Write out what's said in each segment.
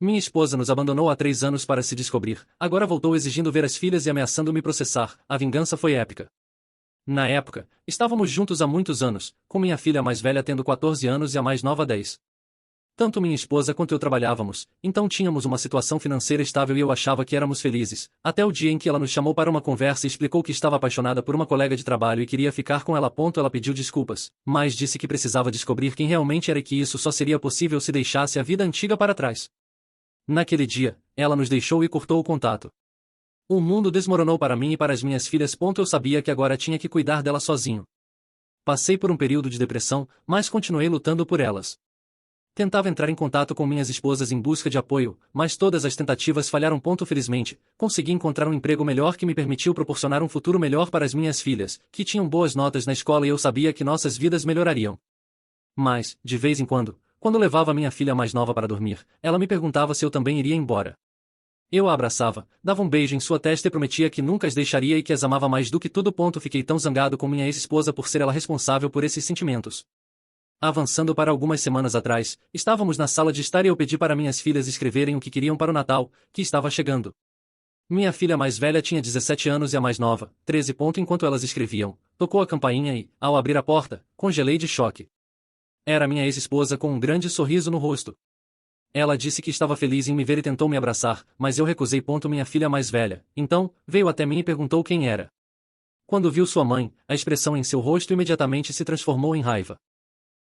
Minha esposa nos abandonou há 3 anos para se descobrir, agora voltou exigindo ver as filhas e ameaçando me processar. A vingança foi épica. Na época, estávamos juntos há muitos anos, com minha filha mais velha tendo 14 anos e a mais nova 10. Tanto minha esposa quanto eu trabalhávamos, então tínhamos uma situação financeira estável e eu achava que éramos felizes, até o dia em que ela nos chamou para uma conversa e explicou que estava apaixonada por uma colega de trabalho e queria ficar com ela. Ela pediu desculpas, mas disse que precisava descobrir quem realmente era e que isso só seria possível se deixasse a vida antiga para trás. Naquele dia, ela nos deixou e cortou o contato. O mundo desmoronou para mim e para as minhas filhas. Eu sabia que agora tinha que cuidar dela sozinho. Passei por um período de depressão, mas continuei lutando por elas. Tentava entrar em contato com minhas esposas em busca de apoio, mas todas as tentativas falharam. Felizmente, consegui encontrar um emprego melhor que me permitiu proporcionar um futuro melhor para as minhas filhas, que tinham boas notas na escola e eu sabia que nossas vidas melhorariam. Mas, de vez em quando levava minha filha mais nova para dormir, ela me perguntava se eu também iria embora. Eu a abraçava, dava um beijo em sua testa e prometia que nunca as deixaria e que as amava mais do que tudo. Fiquei tão zangado com minha ex-esposa por ser ela responsável por esses sentimentos. Avançando para algumas semanas atrás, estávamos na sala de estar e eu pedi para minhas filhas escreverem o que queriam para o Natal, que estava chegando. Minha filha mais velha tinha 17 anos e a mais nova, 13. Enquanto elas escreviam, tocou a campainha e, ao abrir a porta, congelei de choque. Era minha ex-esposa com um grande sorriso no rosto. Ela disse que estava feliz em me ver e tentou me abraçar, mas eu recusei. Minha filha mais velha, então, veio até mim e perguntou quem era. Quando viu sua mãe, a expressão em seu rosto imediatamente se transformou em raiva.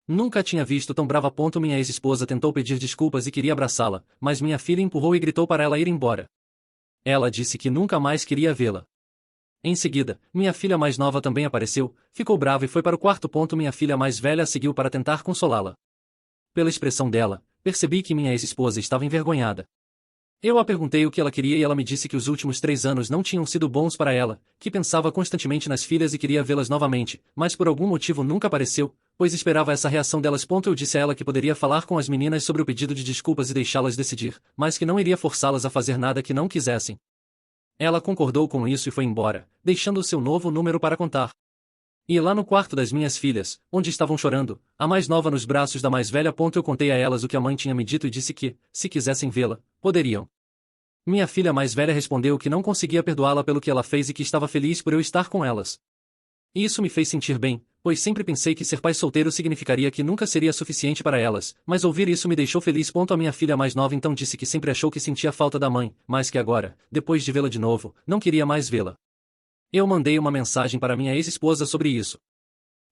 Nunca tinha visto tão brava. Minha ex-esposa tentou pedir desculpas e queria abraçá-la, mas minha filha empurrou e gritou para ela ir embora. Ela disse que nunca mais queria vê-la. Em seguida, minha filha mais nova também apareceu, ficou brava e foi para o quarto. Minha filha mais velha a seguiu para tentar consolá-la. Pela expressão dela, percebi que minha ex-esposa estava envergonhada. Eu a perguntei o que ela queria e ela me disse que os últimos 3 anos não tinham sido bons para ela, que pensava constantemente nas filhas e queria vê-las novamente, mas por algum motivo nunca apareceu, pois esperava essa reação delas. Eu disse a ela que poderia falar com as meninas sobre o pedido de desculpas e deixá-las decidir, mas que não iria forçá-las a fazer nada que não quisessem. Ela concordou com isso e foi embora, deixando o seu novo número para contar. E lá no quarto das minhas filhas, onde estavam chorando, a mais nova nos braços da mais velha. Eu contei a elas o que a mãe tinha me dito e disse que, se quisessem vê-la, poderiam. Minha filha mais velha respondeu que não conseguia perdoá-la pelo que ela fez e que estava feliz por eu estar com elas. E isso me fez sentir bem, pois sempre pensei que ser pai solteiro significaria que nunca seria suficiente para elas, mas ouvir isso me deixou feliz. A minha filha mais nova então disse que sempre achou que sentia falta da mãe, mas que agora, depois de vê-la de novo, não queria mais vê-la. Eu mandei uma mensagem para minha ex-esposa sobre isso.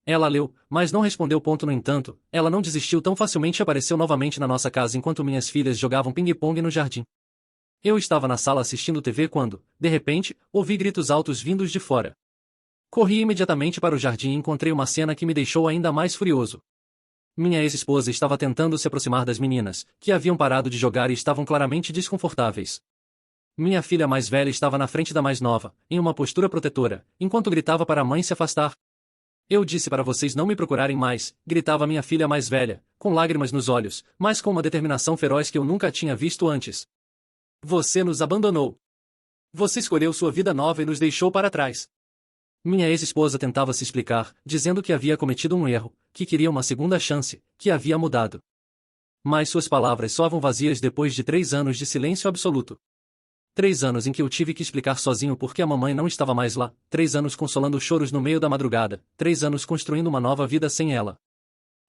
Ela leu, mas não respondeu. No entanto, ela não desistiu tão facilmente e apareceu novamente na nossa casa enquanto minhas filhas jogavam ping-pong no jardim. Eu estava na sala assistindo TV quando, de repente, ouvi gritos altos vindos de fora. Corri imediatamente para o jardim e encontrei uma cena que me deixou ainda mais furioso. Minha ex-esposa estava tentando se aproximar das meninas, que haviam parado de jogar e estavam claramente desconfortáveis. Minha filha mais velha estava na frente da mais nova, em uma postura protetora, enquanto gritava para a mãe se afastar. Eu disse para vocês não me procurarem mais, gritava minha filha mais velha, com lágrimas nos olhos, mas com uma determinação feroz que eu nunca tinha visto antes. Você nos abandonou. Você escolheu sua vida nova e nos deixou para trás. Minha ex-esposa tentava se explicar, dizendo que havia cometido um erro, que queria uma segunda chance, que havia mudado. Mas suas palavras soavam vazias depois de 3 anos de silêncio absoluto. 3 anos em que eu tive que explicar sozinho porque a mamãe não estava mais lá, 3 anos consolando choros no meio da madrugada, 3 anos construindo uma nova vida sem ela.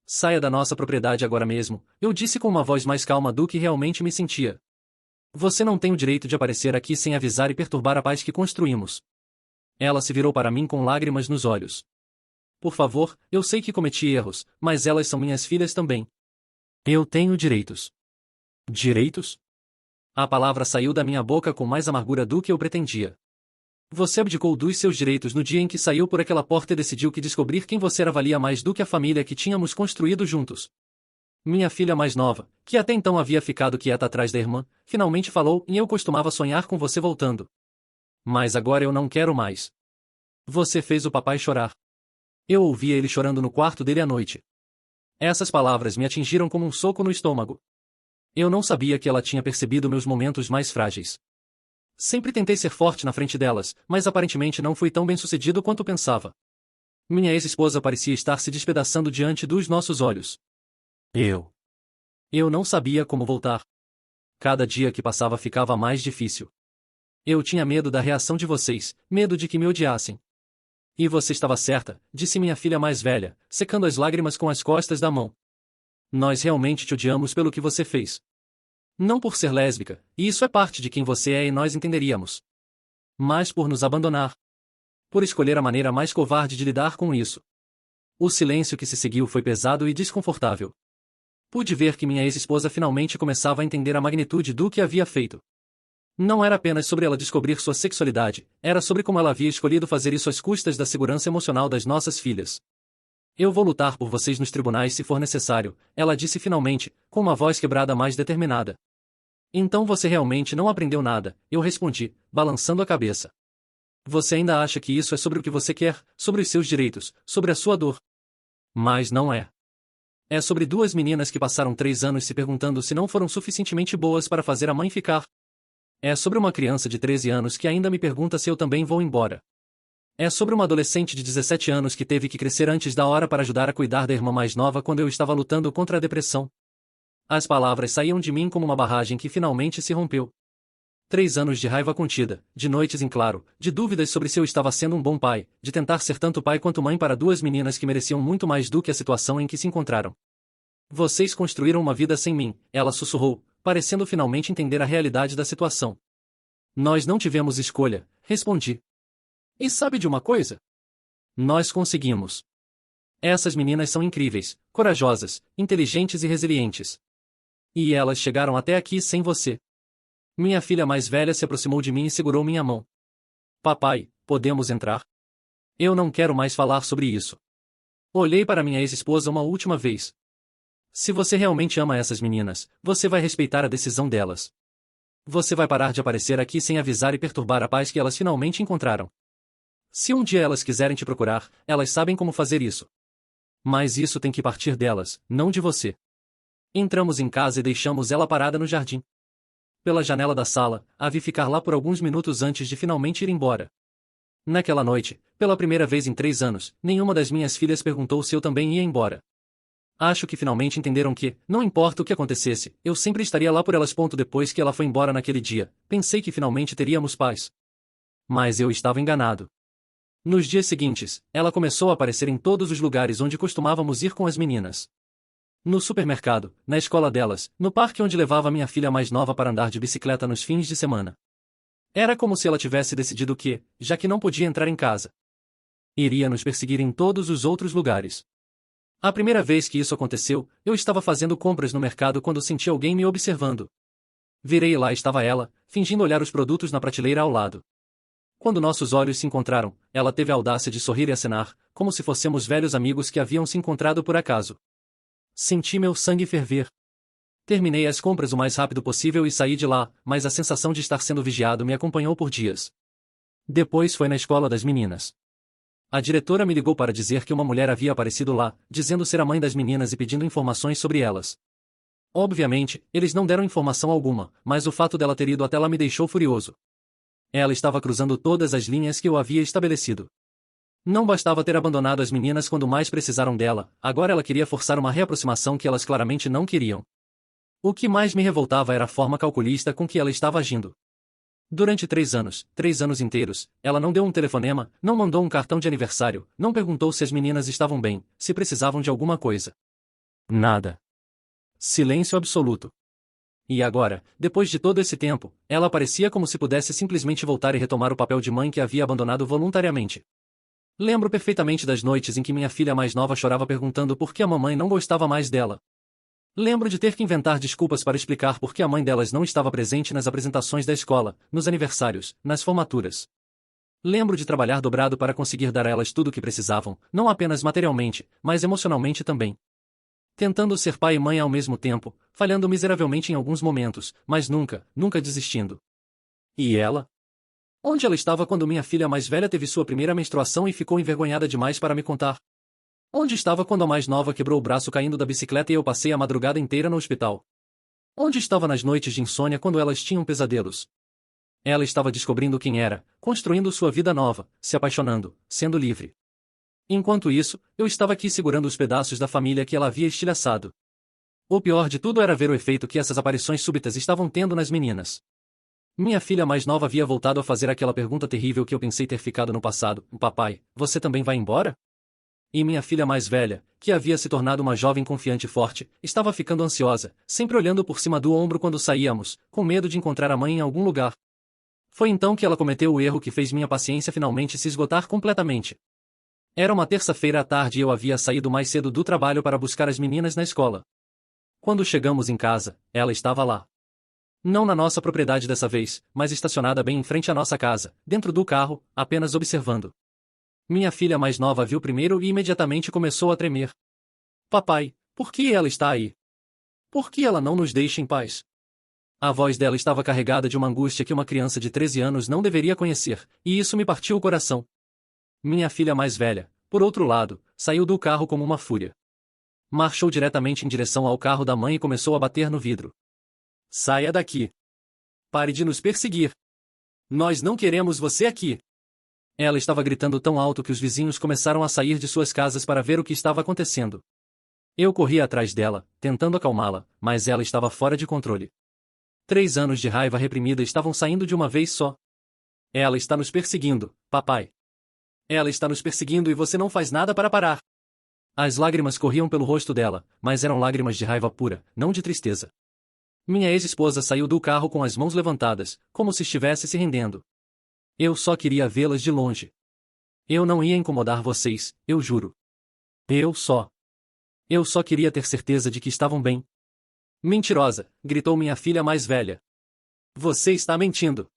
Saia da nossa propriedade agora mesmo, eu disse com uma voz mais calma do que realmente me sentia. Você não tem o direito de aparecer aqui sem avisar e perturbar a paz que construímos. Ela se virou para mim com lágrimas nos olhos. Por favor, eu sei que cometi erros, mas elas são minhas filhas também. Eu tenho direitos. Direitos? A palavra saiu da minha boca com mais amargura do que eu pretendia. Você abdicou dos seus direitos no dia em que saiu por aquela porta e decidiu que descobrir quem você era valia mais do que a família que tínhamos construído juntos. Minha filha mais nova, que até então havia ficado quieta atrás da irmã, finalmente falou e eu costumava sonhar com você voltando. Mas agora eu não quero mais. Você fez o papai chorar. Eu ouvia ele chorando no quarto dele à noite. Essas palavras me atingiram como um soco no estômago. Eu não sabia que ela tinha percebido meus momentos mais frágeis. Sempre tentei ser forte na frente delas, mas aparentemente não fui tão bem-sucedido quanto pensava. Minha ex-esposa parecia estar se despedaçando diante dos nossos olhos. Eu não sabia como voltar. Cada dia que passava ficava mais difícil. Eu tinha medo da reação de vocês, medo de que me odiassem. E você estava certa, disse minha filha mais velha, secando as lágrimas com as costas da mão. Nós realmente te odiamos pelo que você fez. Não por ser lésbica, e isso é parte de quem você é e nós entenderíamos. Mas por nos abandonar. Por escolher a maneira mais covarde de lidar com isso. O silêncio que se seguiu foi pesado e desconfortável. Pude ver que minha ex-esposa finalmente começava a entender a magnitude do que havia feito. Não era apenas sobre ela descobrir sua sexualidade, era sobre como ela havia escolhido fazer isso às custas da segurança emocional das nossas filhas. Eu vou lutar por vocês nos tribunais se for necessário, ela disse finalmente, com uma voz quebrada mais determinada. Então você realmente não aprendeu nada, eu respondi, balançando a cabeça. Você ainda acha que isso é sobre o que você quer, sobre os seus direitos, sobre a sua dor. Mas não é. É sobre duas meninas que passaram 3 anos se perguntando se não foram suficientemente boas para fazer a mãe ficar. É sobre uma criança de 13 anos que ainda me pergunta se eu também vou embora. É sobre uma adolescente de 17 anos que teve que crescer antes da hora para ajudar a cuidar da irmã mais nova quando eu estava lutando contra a depressão. As palavras saíam de mim como uma barragem que finalmente se rompeu. 3 anos de raiva contida, de noites em claro, de dúvidas sobre se eu estava sendo um bom pai, de tentar ser tanto pai quanto mãe para duas meninas que mereciam muito mais do que a situação em que se encontraram. Vocês construíram uma vida sem mim, ela sussurrou, parecendo finalmente entender a realidade da situação. Nós não tivemos escolha, respondi. E sabe de uma coisa? Nós conseguimos. Essas meninas são incríveis, corajosas, inteligentes e resilientes. E elas chegaram até aqui sem você. Minha filha mais velha se aproximou de mim e segurou minha mão. Papai, podemos entrar? Eu não quero mais falar sobre isso. Olhei para minha ex-esposa uma última vez. Se você realmente ama essas meninas, você vai respeitar a decisão delas. Você vai parar de aparecer aqui sem avisar e perturbar a paz que elas finalmente encontraram. Se um dia elas quiserem te procurar, elas sabem como fazer isso. Mas isso tem que partir delas, não de você. Entramos em casa e deixamos ela parada no jardim. Pela janela da sala, a vi ficar lá por alguns minutos antes de finalmente ir embora. Naquela noite, pela primeira vez em 3 anos, nenhuma das minhas filhas perguntou se eu também ia embora. Acho que finalmente entenderam que, não importa o que acontecesse, eu sempre estaria lá por elas. Depois que ela foi embora naquele dia, pensei que finalmente teríamos paz. Mas eu estava enganado. Nos dias seguintes, ela começou a aparecer em todos os lugares onde costumávamos ir com as meninas. No supermercado, na escola delas, no parque onde levava minha filha mais nova para andar de bicicleta nos fins de semana. Era como se ela tivesse decidido que, já que não podia entrar em casa, iria nos perseguir em todos os outros lugares. A primeira vez que isso aconteceu, eu estava fazendo compras no mercado quando senti alguém me observando. Virei e lá estava ela, fingindo olhar os produtos na prateleira ao lado. Quando nossos olhos se encontraram, ela teve a audácia de sorrir e acenar, como se fôssemos velhos amigos que haviam se encontrado por acaso. Senti meu sangue ferver. Terminei as compras o mais rápido possível e saí de lá, mas a sensação de estar sendo vigiado me acompanhou por dias. Depois foi na escola das meninas. A diretora me ligou para dizer que uma mulher havia aparecido lá, dizendo ser a mãe das meninas e pedindo informações sobre elas. Obviamente, eles não deram informação alguma, mas o fato dela ter ido até lá me deixou furioso. Ela estava cruzando todas as linhas que eu havia estabelecido. Não bastava ter abandonado as meninas quando mais precisaram dela, agora ela queria forçar uma reaproximação que elas claramente não queriam. O que mais me revoltava era a forma calculista com que ela estava agindo. Durante 3 anos inteiros, ela não deu um telefonema, não mandou um cartão de aniversário, não perguntou se as meninas estavam bem, se precisavam de alguma coisa. Nada. Silêncio absoluto. E agora, depois de todo esse tempo, ela parecia como se pudesse simplesmente voltar e retomar o papel de mãe que havia abandonado voluntariamente. Lembro perfeitamente das noites em que minha filha mais nova chorava perguntando por que a mamãe não gostava mais dela. Lembro de ter que inventar desculpas para explicar por que a mãe delas não estava presente nas apresentações da escola, nos aniversários, nas formaturas. Lembro de trabalhar dobrado para conseguir dar a elas tudo o que precisavam, não apenas materialmente, mas emocionalmente também. Tentando ser pai e mãe ao mesmo tempo, falhando miseravelmente em alguns momentos, mas nunca, nunca desistindo. E ela? Onde ela estava quando minha filha mais velha teve sua primeira menstruação e ficou envergonhada demais para me contar? Onde estava quando a mais nova quebrou o braço caindo da bicicleta e eu passei a madrugada inteira no hospital? Onde estava nas noites de insônia quando elas tinham pesadelos? Ela estava descobrindo quem era, construindo sua vida nova, se apaixonando, sendo livre. Enquanto isso, eu estava aqui segurando os pedaços da família que ela havia estilhaçado. O pior de tudo era ver o efeito que essas aparições súbitas estavam tendo nas meninas. Minha filha mais nova havia voltado a fazer aquela pergunta terrível que eu pensei ter ficado no passado: Papai, você também vai embora? E minha filha mais velha, que havia se tornado uma jovem confiante e forte, estava ficando ansiosa, sempre olhando por cima do ombro quando saíamos, com medo de encontrar a mãe em algum lugar. Foi então que ela cometeu o erro que fez minha paciência finalmente se esgotar completamente. Era uma terça-feira à tarde e eu havia saído mais cedo do trabalho para buscar as meninas na escola. Quando chegamos em casa, ela estava lá. Não na nossa propriedade dessa vez, mas estacionada bem em frente à nossa casa, dentro do carro, apenas observando. Minha filha mais nova viu primeiro e imediatamente começou a tremer. Papai, por que ela está aí? Por que ela não nos deixa em paz? A voz dela estava carregada de uma angústia que uma criança de 13 anos não deveria conhecer, e isso me partiu o coração. Minha filha mais velha, por outro lado, saiu do carro como uma fúria. Marchou diretamente em direção ao carro da mãe e começou a bater no vidro. Saia daqui! Pare de nos perseguir! Nós não queremos você aqui! Ela estava gritando tão alto que os vizinhos começaram a sair de suas casas para ver o que estava acontecendo. Eu corri atrás dela, tentando acalmá-la, mas ela estava fora de controle. 3 anos de raiva reprimida estavam saindo de uma vez só. Ela está nos perseguindo, papai. Ela está nos perseguindo e você não faz nada para parar. As lágrimas corriam pelo rosto dela, mas eram lágrimas de raiva pura, não de tristeza. Minha ex-esposa saiu do carro com as mãos levantadas, como se estivesse se rendendo. Eu só queria vê-las de longe. Eu não ia incomodar vocês, eu juro. Eu só queria ter certeza de que estavam bem. Mentirosa, gritou minha filha mais velha. Você está mentindo.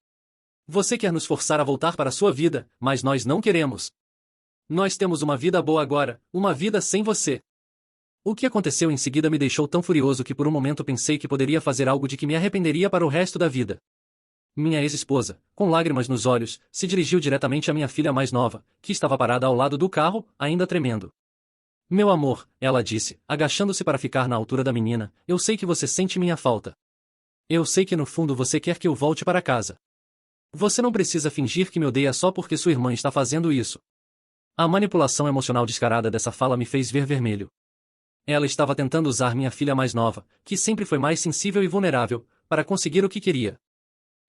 Você quer nos forçar a voltar para a sua vida, mas nós não queremos. Nós temos uma vida boa agora, uma vida sem você. O que aconteceu em seguida me deixou tão furioso que por um momento pensei que poderia fazer algo de que me arrependeria para o resto da vida. Minha ex-esposa, com lágrimas nos olhos, se dirigiu diretamente à minha filha mais nova, que estava parada ao lado do carro, ainda tremendo. Meu amor, ela disse, agachando-se para ficar na altura da menina, eu sei que você sente minha falta. Eu sei que no fundo você quer que eu volte para casa. Você não precisa fingir que me odeia só porque sua irmã está fazendo isso. A manipulação emocional descarada dessa fala me fez ver vermelho. Ela estava tentando usar minha filha mais nova, que sempre foi mais sensível e vulnerável, para conseguir o que queria.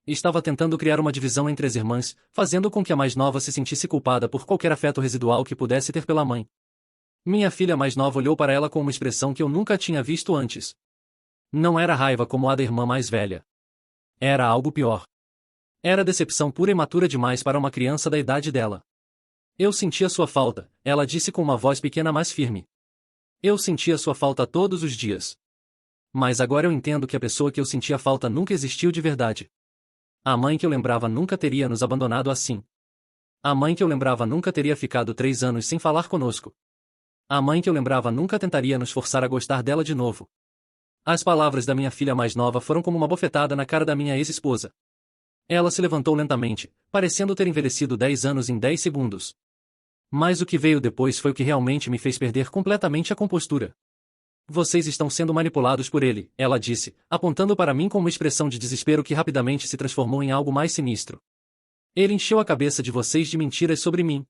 Estava tentando criar uma divisão entre as irmãs, fazendo com que a mais nova se sentisse culpada por qualquer afeto residual que pudesse ter pela mãe. Minha filha mais nova olhou para ela com uma expressão que eu nunca tinha visto antes. Não era raiva como a da irmã mais velha. Era algo pior. Era decepção pura e matura demais para uma criança da idade dela. Eu sentia sua falta, ela disse com uma voz pequena mas firme. Eu sentia sua falta todos os dias. Mas agora eu entendo que a pessoa que eu sentia falta nunca existiu de verdade. A mãe que eu lembrava nunca teria nos abandonado assim. A mãe que eu lembrava nunca teria ficado 3 anos sem falar conosco. A mãe que eu lembrava nunca tentaria nos forçar a gostar dela de novo. As palavras da minha filha mais nova foram como uma bofetada na cara da minha ex-esposa. Ela se levantou lentamente, parecendo ter envelhecido 10 anos em 10 segundos. Mas o que veio depois foi o que realmente me fez perder completamente a compostura. Vocês estão sendo manipulados por ele, ela disse, apontando para mim com uma expressão de desespero que rapidamente se transformou em algo mais sinistro. Ele encheu a cabeça de vocês de mentiras sobre mim.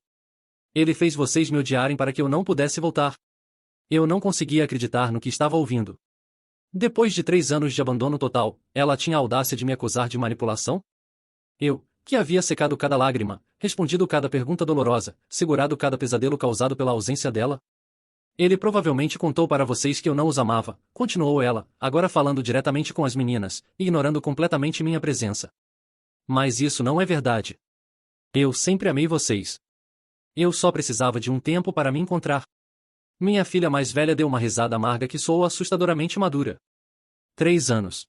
Ele fez vocês me odiarem para que eu não pudesse voltar. Eu não conseguia acreditar no que estava ouvindo. Depois de 3 anos de abandono total, ela tinha a audácia de me acusar de manipulação? Eu, que havia secado cada lágrima, respondido cada pergunta dolorosa, segurado cada pesadelo causado pela ausência dela? Ele provavelmente contou para vocês que eu não os amava, continuou ela, agora falando diretamente com as meninas, ignorando completamente minha presença. Mas isso não é verdade. Eu sempre amei vocês. Eu só precisava de um tempo para me encontrar. Minha filha mais velha deu uma risada amarga que soou assustadoramente madura. 3 anos.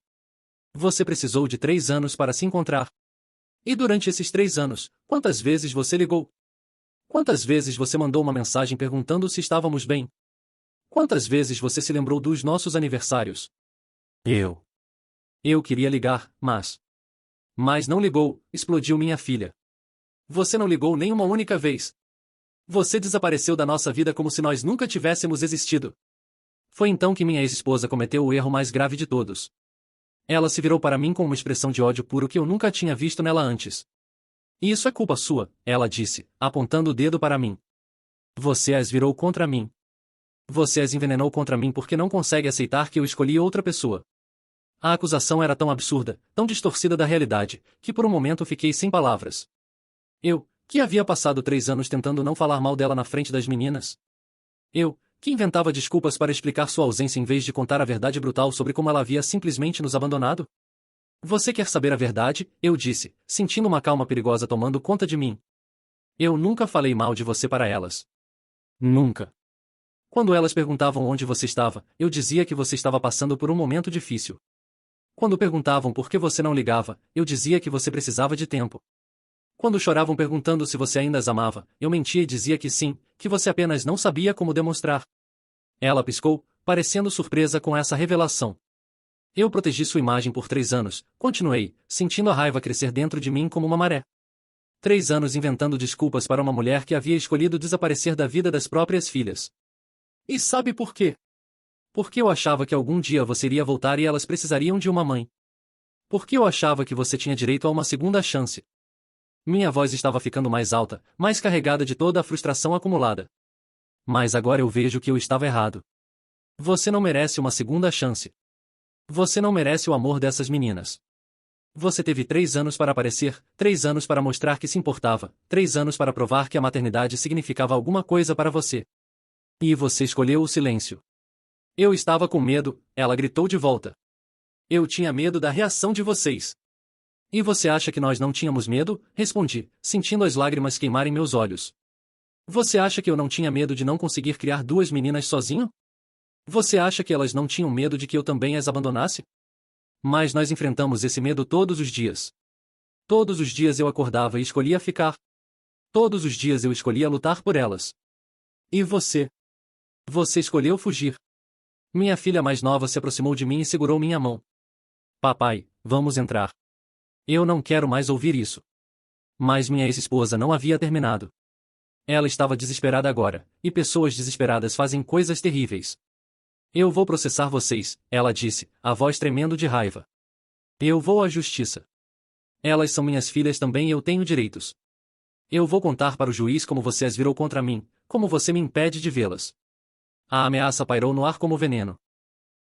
Você precisou de 3 anos para se encontrar. E durante esses 3 anos, quantas vezes você ligou? Quantas vezes você mandou uma mensagem perguntando se estávamos bem? Quantas vezes você se lembrou dos nossos aniversários? Eu queria ligar, mas não ligou, explodiu minha filha. Você não ligou nem uma única vez. Você desapareceu da nossa vida como se nós nunca tivéssemos existido. Foi então que minha ex-esposa cometeu o erro mais grave de todos. Ela se virou para mim com uma expressão de ódio puro que eu nunca tinha visto nela antes. Isso é culpa sua, ela disse, apontando o dedo para mim. Você as virou contra mim. Você as envenenou contra mim porque não consegue aceitar que eu escolhi outra pessoa. A acusação era tão absurda, tão distorcida da realidade, que por um momento fiquei sem palavras. Eu, que havia passado 3 anos tentando não falar mal dela na frente das meninas. Eu, que inventava desculpas para explicar sua ausência em vez de contar a verdade brutal sobre como ela havia simplesmente nos abandonado? Você quer saber a verdade? Eu disse, sentindo uma calma perigosa tomando conta de mim. Eu nunca falei mal de você para elas. Nunca. Quando elas perguntavam onde você estava, eu dizia que você estava passando por um momento difícil. Quando perguntavam por que você não ligava, eu dizia que você precisava de tempo. Quando choravam perguntando se você ainda as amava, eu mentia e dizia que sim, que você apenas não sabia como demonstrar. Ela piscou, parecendo surpresa com essa revelação. Eu protegi sua imagem por 3 anos, continuei, sentindo a raiva crescer dentro de mim como uma maré. 3 anos inventando desculpas para uma mulher que havia escolhido desaparecer da vida das próprias filhas. E sabe por quê? Porque eu achava que algum dia você iria voltar e elas precisariam de uma mãe. Porque eu achava que você tinha direito a uma segunda chance. Minha voz estava ficando mais alta, mais carregada de toda a frustração acumulada. Mas agora eu vejo que eu estava errado. Você não merece uma segunda chance. Você não merece o amor dessas meninas. Você teve 3 anos para aparecer, 3 anos para mostrar que se importava, 3 anos para provar que a maternidade significava alguma coisa para você. E você escolheu o silêncio. Eu estava com medo, ela gritou de volta. Eu tinha medo da reação de vocês. E você acha que nós não tínhamos medo? Respondi, sentindo as lágrimas queimarem meus olhos. Você acha que eu não tinha medo de não conseguir criar 2 meninas sozinho? Você acha que elas não tinham medo de que eu também as abandonasse? Mas nós enfrentamos esse medo todos os dias. Todos os dias eu acordava e escolhia ficar. Todos os dias eu escolhia lutar por elas. E você? Você escolheu fugir. Minha filha mais nova se aproximou de mim e segurou minha mão. Papai, vamos entrar. Eu não quero mais ouvir isso. Mas minha ex-esposa não havia terminado. Ela estava desesperada agora, e pessoas desesperadas fazem coisas terríveis. Eu vou processar vocês, ela disse, a voz tremendo de raiva. Eu vou à justiça. Elas são minhas filhas também e eu tenho direitos. Eu vou contar para o juiz como você as virou contra mim, como você me impede de vê-las. A ameaça pairou no ar como veneno.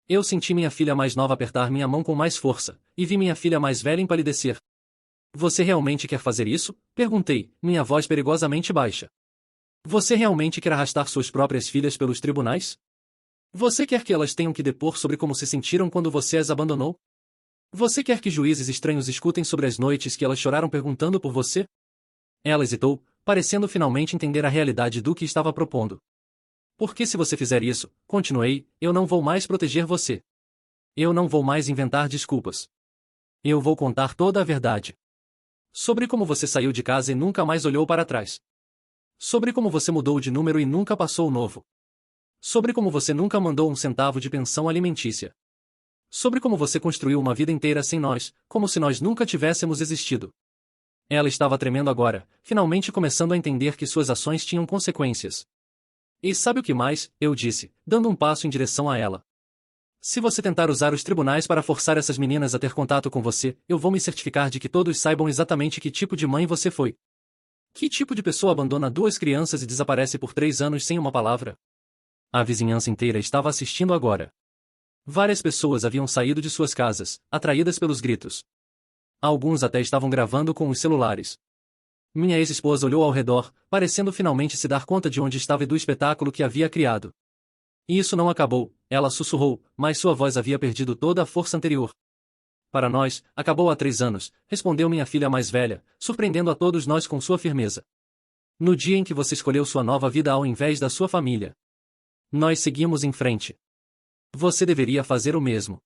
Eu senti minha filha mais nova apertar minha mão com mais força, e vi minha filha mais velha empalidecer. Você realmente quer fazer isso? Perguntei, minha voz perigosamente baixa. Você realmente quer arrastar suas próprias filhas pelos tribunais? Você quer que elas tenham que depor sobre como se sentiram quando você as abandonou? Você quer que juízes estranhos escutem sobre as noites que elas choraram perguntando por você? Ela hesitou, parecendo finalmente entender a realidade do que estava propondo. Porque se você fizer isso, continuei, eu não vou mais proteger você. Eu não vou mais inventar desculpas. Eu vou contar toda a verdade. Sobre como você saiu de casa e nunca mais olhou para trás. Sobre como você mudou de número e nunca passou o novo. Sobre como você nunca mandou 1 centavo de pensão alimentícia. Sobre como você construiu uma vida inteira sem nós, como se nós nunca tivéssemos existido. Ela estava tremendo agora, finalmente começando a entender que suas ações tinham consequências. E sabe o que mais? Eu disse, dando um passo em direção a ela. Se você tentar usar os tribunais para forçar essas meninas a ter contato com você, eu vou me certificar de que todos saibam exatamente que tipo de mãe você foi. Que tipo de pessoa abandona 2 crianças e desaparece por 3 anos sem uma palavra? A vizinhança inteira estava assistindo agora. Várias pessoas haviam saído de suas casas, atraídas pelos gritos. Alguns até estavam gravando com os celulares. Minha ex-esposa olhou ao redor, parecendo finalmente se dar conta de onde estava e do espetáculo que havia criado. E isso não acabou, ela sussurrou, mas sua voz havia perdido toda a força anterior. Para nós, acabou há 3 anos, respondeu minha filha mais velha, surpreendendo a todos nós com sua firmeza. No dia em que você escolheu sua nova vida ao invés da sua família. Nós seguimos em frente. Você deveria fazer o mesmo.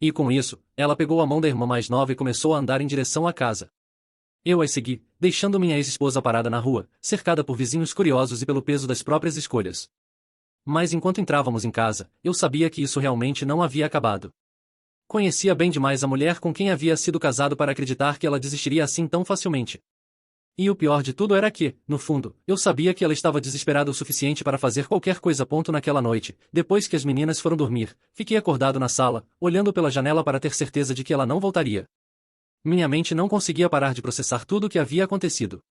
E com isso, ela pegou a mão da irmã mais nova e começou a andar em direção à casa. Eu as segui, deixando minha ex-esposa parada na rua, cercada por vizinhos curiosos e pelo peso das próprias escolhas. Mas enquanto entrávamos em casa, eu sabia que isso realmente não havia acabado. Conhecia bem demais a mulher com quem havia sido casado para acreditar que ela desistiria assim tão facilmente. E o pior de tudo era que, no fundo, eu sabia que ela estava desesperada o suficiente para fazer qualquer coisa. Naquela noite, depois que as meninas foram dormir, fiquei acordado na sala, olhando pela janela para ter certeza de que ela não voltaria. Minha mente não conseguia parar de processar tudo o que havia acontecido.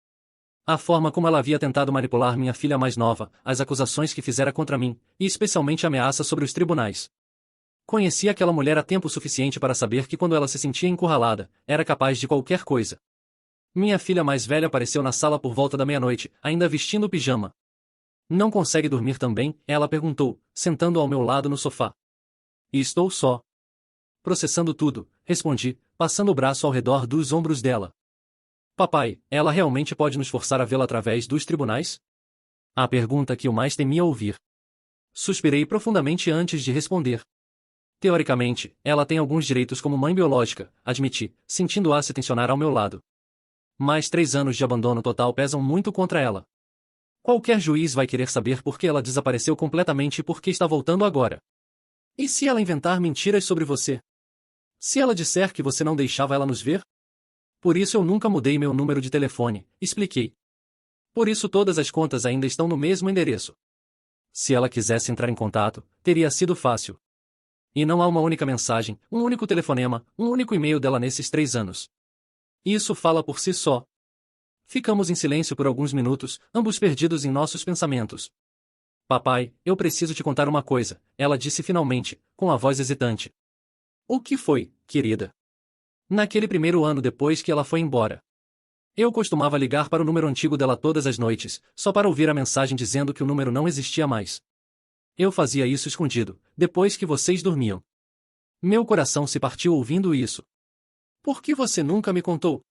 A forma como ela havia tentado manipular minha filha mais nova, as acusações que fizera contra mim, e especialmente a ameaça sobre os tribunais. Conhecia aquela mulher há tempo suficiente para saber que quando ela se sentia encurralada, era capaz de qualquer coisa. Minha filha mais velha apareceu na sala por volta da meia-noite, ainda vestindo o pijama. Não consegue dormir também? Ela perguntou, sentando ao meu lado no sofá. E estou só. Processando tudo, respondi, passando o braço ao redor dos ombros dela. Papai, ela realmente pode nos forçar a vê-la através dos tribunais? A pergunta que eu mais temia ouvir. Suspirei profundamente antes de responder. Teoricamente, ela tem alguns direitos como mãe biológica, admiti, sentindo-a se tensionar ao meu lado. Mas 3 anos de abandono total pesam muito contra ela. Qualquer juiz vai querer saber por que ela desapareceu completamente e por que está voltando agora. E se ela inventar mentiras sobre você? Se ela disser que você não deixava ela nos ver? Por isso eu nunca mudei meu número de telefone, expliquei. Por isso todas as contas ainda estão no mesmo endereço. Se ela quisesse entrar em contato, teria sido fácil. E não há uma única mensagem, um único telefonema, um único e-mail dela nesses 3 anos. Isso fala por si só. Ficamos em silêncio por alguns minutos, ambos perdidos em nossos pensamentos. Papai, eu preciso te contar uma coisa, ela disse finalmente, com a voz hesitante. O que foi, querida? Naquele primeiro ano depois que ela foi embora. Eu costumava ligar para o número antigo dela todas as noites, só para ouvir a mensagem dizendo que o número não existia mais. Eu fazia isso escondido, depois que vocês dormiam. Meu coração se partiu ouvindo isso. Por que você nunca me contou?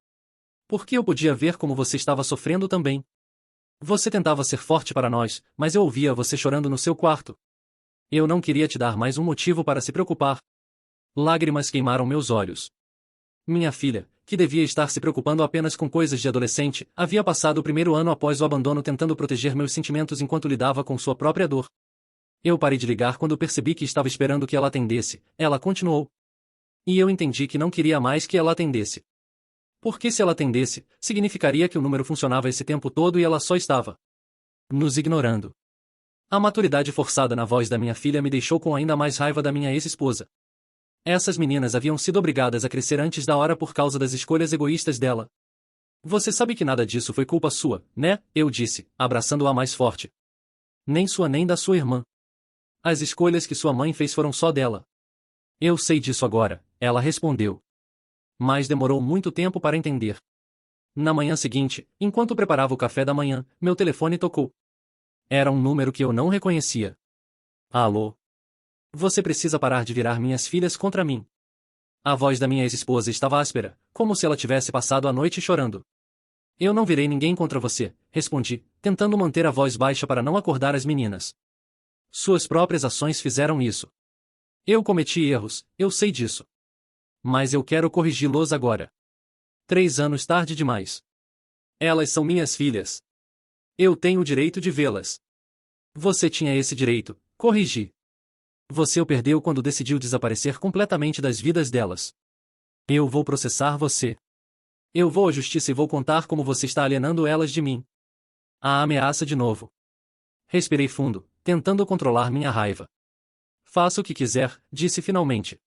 Porque eu podia ver como você estava sofrendo também. Você tentava ser forte para nós, mas eu ouvia você chorando no seu quarto. Eu não queria te dar mais um motivo para se preocupar. Lágrimas queimaram meus olhos. Minha filha, que devia estar se preocupando apenas com coisas de adolescente, havia passado o primeiro ano após o abandono tentando proteger meus sentimentos enquanto lidava com sua própria dor. Eu parei de ligar quando percebi que estava esperando que ela atendesse, ela continuou. E eu entendi que não queria mais que ela atendesse. Porque se ela atendesse, significaria que o número funcionava esse tempo todo e ela só estava nos ignorando. A maturidade forçada na voz da minha filha me deixou com ainda mais raiva da minha ex-esposa. Essas meninas haviam sido obrigadas a crescer antes da hora por causa das escolhas egoístas dela. Você sabe que nada disso foi culpa sua, né? Eu disse, abraçando-a mais forte. Nem sua nem da sua irmã. As escolhas que sua mãe fez foram só dela. Eu sei disso agora, ela respondeu. Mas demorou muito tempo para entender. Na manhã seguinte, enquanto preparava o café da manhã, meu telefone tocou. Era um número que eu não reconhecia. Alô? Você precisa parar de virar minhas filhas contra mim. A voz da minha ex-esposa estava áspera, como se ela tivesse passado a noite chorando. Eu não virei ninguém contra você, respondi, tentando manter a voz baixa para não acordar as meninas. Suas próprias ações fizeram isso. Eu cometi erros, eu sei disso. Mas eu quero corrigi-los agora. 3 anos tarde demais. Elas são minhas filhas. Eu tenho o direito de vê-las. Você tinha esse direito, corrigi. Você o perdeu quando decidiu desaparecer completamente das vidas delas. Eu vou processar você. Eu vou à justiça e vou contar como você está alienando elas de mim. A ameaça de novo. Respirei fundo, tentando controlar minha raiva. Faça o que quiser, disse finalmente.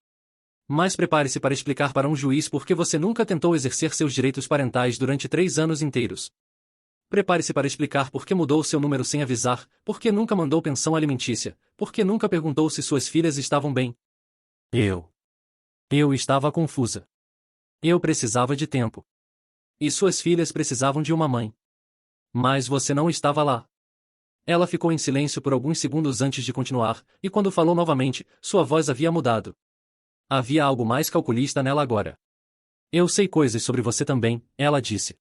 Mas prepare-se para explicar para um juiz por que você nunca tentou exercer seus direitos parentais durante 3 anos inteiros. Prepare-se para explicar por que mudou seu número sem avisar, por que nunca mandou pensão alimentícia, por que nunca perguntou se suas filhas estavam bem. Eu estava confusa. Eu precisava de tempo. E suas filhas precisavam de uma mãe. Mas você não estava lá. Ela ficou em silêncio por alguns segundos antes de continuar, e quando falou novamente, sua voz havia mudado. Havia algo mais calculista nela agora. Eu sei coisas sobre você também, ela disse.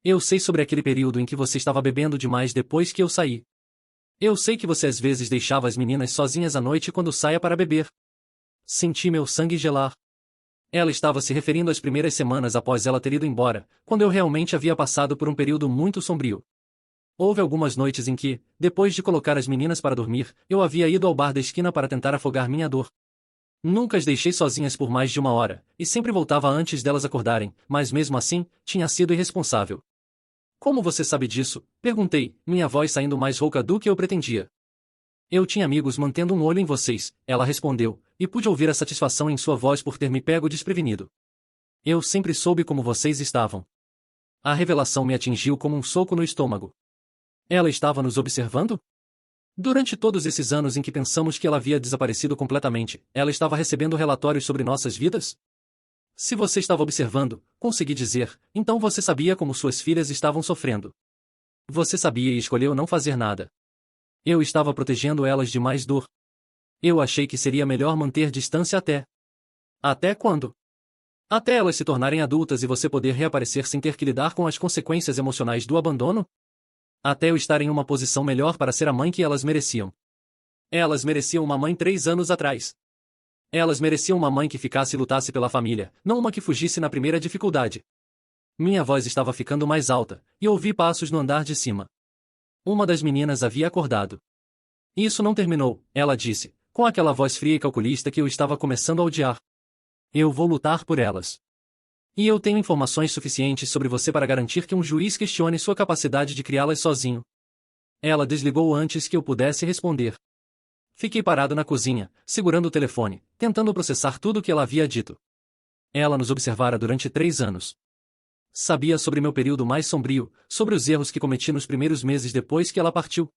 Eu sei sobre aquele período em que você estava bebendo demais depois que eu saí. Eu sei que você às vezes deixava as meninas sozinhas à noite quando saia para beber. Senti meu sangue gelar. Ela estava se referindo às primeiras semanas após ela ter ido embora, quando eu realmente havia passado por um período muito sombrio. Houve algumas noites em que, depois de colocar as meninas para dormir, eu havia ido ao bar da esquina para tentar afogar minha dor. Nunca as deixei sozinhas por mais de 1 hora, e sempre voltava antes delas acordarem, mas mesmo assim, tinha sido irresponsável. Como você sabe disso? Perguntei, minha voz saindo mais rouca do que eu pretendia. Eu tinha amigos mantendo um olho em vocês, ela respondeu, e pude ouvir a satisfação em sua voz por ter me pego desprevenido. Eu sempre soube como vocês estavam. A revelação me atingiu como um soco no estômago. Ela estava nos observando? Durante todos esses anos em que pensamos que ela havia desaparecido completamente, ela estava recebendo relatórios sobre nossas vidas? Se você estava observando, consegui dizer, então você sabia como suas filhas estavam sofrendo. Você sabia e escolheu não fazer nada. Eu estava protegendo elas de mais dor. Eu achei que seria melhor manter distância até. Até quando? Até elas se tornarem adultas e você poder reaparecer sem ter que lidar com as consequências emocionais do abandono? Até eu estar em uma posição melhor para ser a mãe que elas mereciam. Elas mereciam uma mãe 3 anos atrás. Elas mereciam uma mãe que ficasse e lutasse pela família, não uma que fugisse na primeira dificuldade. Minha voz estava ficando mais alta, e ouvi passos no andar de cima. Uma das meninas havia acordado. Isso não terminou, ela disse, com aquela voz fria e calculista que eu estava começando a odiar. Eu vou lutar por elas. E eu tenho informações suficientes sobre você para garantir que um juiz questione sua capacidade de criá-las sozinho. Ela desligou antes que eu pudesse responder. Fiquei parado na cozinha, segurando o telefone, tentando processar tudo o que ela havia dito. Ela nos observara durante 3 anos. Sabia sobre meu período mais sombrio, sobre os erros que cometi nos primeiros meses depois que ela partiu.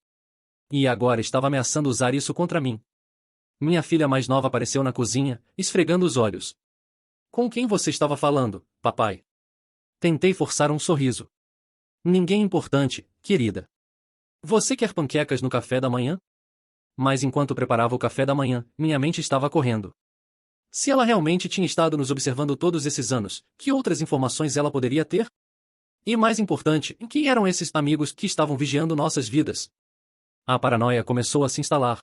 E agora estava ameaçando usar isso contra mim. Minha filha mais nova apareceu na cozinha, esfregando os olhos. Com quem você estava falando, papai? Tentei forçar um sorriso. Ninguém importante, querida. Você quer panquecas no café da manhã? Mas enquanto preparava o café da manhã, minha mente estava correndo. Se ela realmente tinha estado nos observando todos esses anos, que outras informações ela poderia ter? E mais importante, quem eram esses amigos que estavam vigiando nossas vidas? A paranoia começou a se instalar.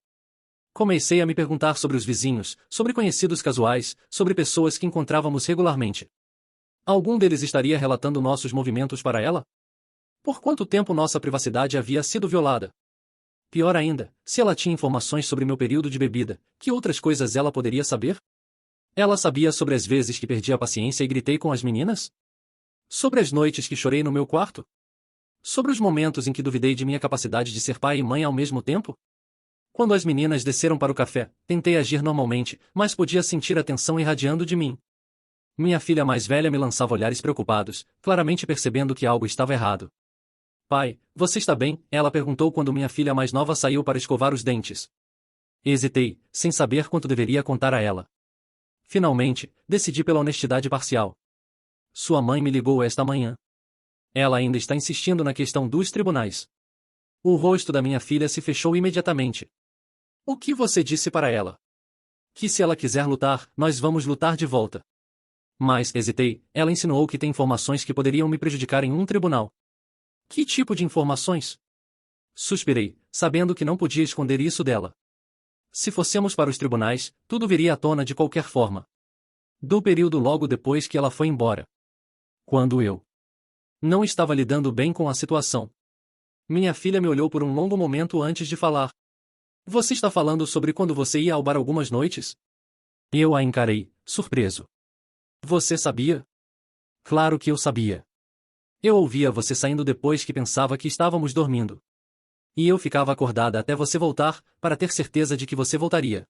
Comecei a me perguntar sobre os vizinhos, sobre conhecidos casuais, sobre pessoas que encontrávamos regularmente. Algum deles estaria relatando nossos movimentos para ela? Por quanto tempo nossa privacidade havia sido violada? Pior ainda, se ela tinha informações sobre meu período de bebida, que outras coisas ela poderia saber? Ela sabia sobre as vezes que perdi a paciência e gritei com as meninas? Sobre as noites que chorei no meu quarto? Sobre os momentos em que duvidei de minha capacidade de ser pai e mãe ao mesmo tempo? Quando as meninas desceram para o café, tentei agir normalmente, mas podia sentir a tensão irradiando de mim. Minha filha mais velha me lançava olhares preocupados, claramente percebendo que algo estava errado. Pai, você está bem? Ela perguntou quando minha filha mais nova saiu para escovar os dentes. Hesitei, sem saber quanto deveria contar a ela. Finalmente, decidi pela honestidade parcial. Sua mãe me ligou esta manhã. Ela ainda está insistindo na questão dos tribunais. O rosto da minha filha se fechou imediatamente. O que você disse para ela? Que se ela quiser lutar, nós vamos lutar de volta. Mas, hesitei, ela insinuou que tem informações que poderiam me prejudicar em um tribunal. Que tipo de informações? Suspirei, sabendo que não podia esconder isso dela. Se fossemos para os tribunais, tudo viria à tona de qualquer forma. Do período logo depois que ela foi embora. Quando eu não estava lidando bem com a situação. Minha filha me olhou por um longo momento antes de falar. Você está falando sobre quando você ia ao bar algumas noites? Eu a encarei, surpreso. Você sabia? Claro que eu sabia. Eu ouvia você saindo depois que pensava que estávamos dormindo. E eu ficava acordada até você voltar, para ter certeza de que você voltaria.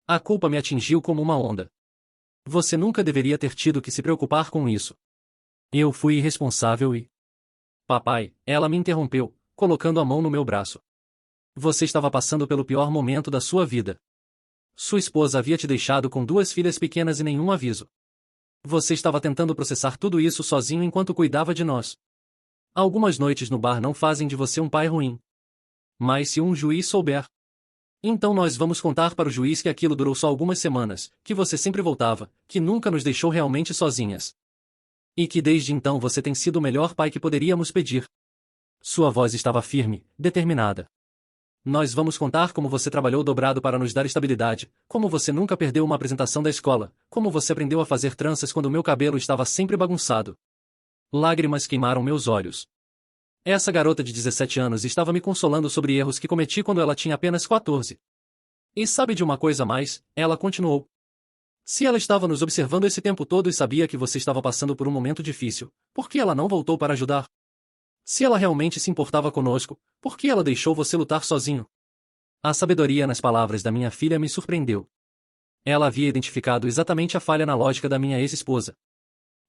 A culpa me atingiu como uma onda. Você nunca deveria ter tido que se preocupar com isso. Eu fui irresponsável e... Papai, ela me interrompeu, colocando a mão no meu braço. Você estava passando pelo pior momento da sua vida. Sua esposa havia te deixado com 2 filhas pequenas e nenhum aviso. Você estava tentando processar tudo isso sozinho enquanto cuidava de nós. Algumas noites no bar não fazem de você um pai ruim. Mas se um juiz souber... Então nós vamos contar para o juiz que aquilo durou só algumas semanas, que você sempre voltava, que nunca nos deixou realmente sozinhas. E que desde então você tem sido o melhor pai que poderíamos pedir. Sua voz estava firme, determinada. Nós vamos contar como você trabalhou dobrado para nos dar estabilidade, como você nunca perdeu uma apresentação da escola, como você aprendeu a fazer tranças quando meu cabelo estava sempre bagunçado. Lágrimas queimaram meus olhos. Essa garota de 17 anos estava me consolando sobre erros que cometi quando ela tinha apenas 14. E sabe de uma coisa a mais? Ela continuou. Se ela estava nos observando esse tempo todo e sabia que você estava passando por um momento difícil, por que ela não voltou para ajudar? Se ela realmente se importava conosco, por que ela deixou você lutar sozinho? A sabedoria nas palavras da minha filha me surpreendeu. Ela havia identificado exatamente a falha na lógica da minha ex-esposa.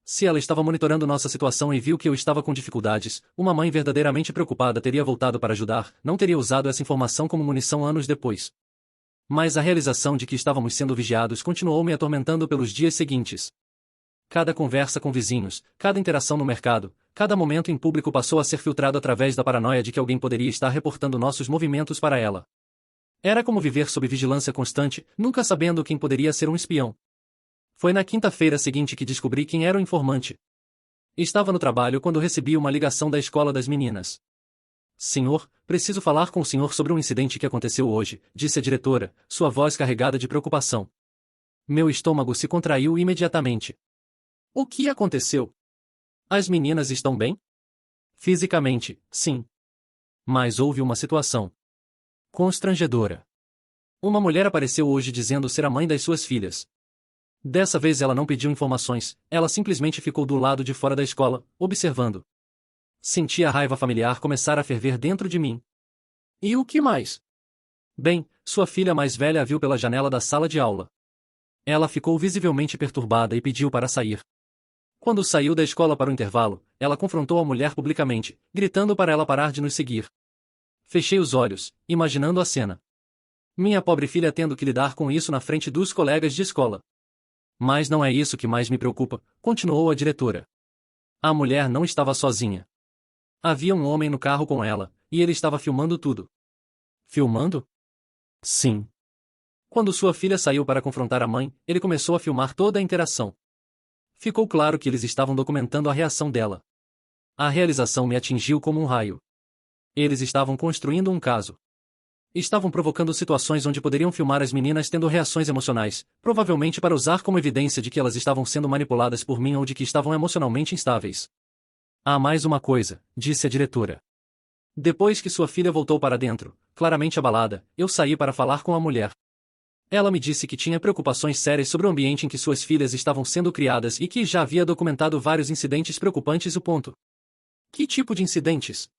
Se ela estava monitorando nossa situação e viu que eu estava com dificuldades, uma mãe verdadeiramente preocupada teria voltado para ajudar, não teria usado essa informação como munição anos depois. Mas a realização de que estávamos sendo vigiados continuou me atormentando pelos dias seguintes. Cada conversa com vizinhos, cada interação no mercado, cada momento em público passou a ser filtrado através da paranoia de que alguém poderia estar reportando nossos movimentos para ela. Era como viver sob vigilância constante, nunca sabendo quem poderia ser um espião. Foi na quinta-feira seguinte que descobri quem era o informante. Estava no trabalho quando recebi uma ligação da escola das meninas. Senhor, preciso falar com o senhor sobre um incidente que aconteceu hoje, disse a diretora, sua voz carregada de preocupação. Meu estômago se contraiu imediatamente. O que aconteceu? As meninas estão bem? Fisicamente, sim. Mas houve uma situação constrangedora. Uma mulher apareceu hoje dizendo ser a mãe das suas filhas. Dessa vez ela não pediu informações, ela simplesmente ficou do lado de fora da escola, observando. Senti a raiva familiar começar a ferver dentro de mim. E o que mais? Bem, sua filha mais velha a viu pela janela da sala de aula. Ela ficou visivelmente perturbada e pediu para sair. Quando saiu da escola para o intervalo, ela confrontou a mulher publicamente, gritando para ela parar de nos seguir. Fechei os olhos, imaginando a cena. Minha pobre filha tendo que lidar com isso na frente dos colegas de escola. Mas não é isso que mais me preocupa, continuou a diretora. A mulher não estava sozinha. Havia um homem no carro com ela, e ele estava filmando tudo. Filmando? Sim. Quando sua filha saiu para confrontar a mãe, ele começou a filmar toda a interação. Ficou claro que eles estavam documentando a reação dela. A realização me atingiu como um raio. Eles estavam construindo um caso. Estavam provocando situações onde poderiam filmar as meninas tendo reações emocionais, provavelmente para usar como evidência de que elas estavam sendo manipuladas por mim ou de que estavam emocionalmente instáveis. Há mais uma coisa, disse a diretora. Depois que sua filha voltou para dentro, claramente abalada, eu saí para falar com a mulher. Ela me disse que tinha preocupações sérias sobre o ambiente em que suas filhas estavam sendo criadas e que já havia documentado vários incidentes preocupantes. Que tipo de incidentes?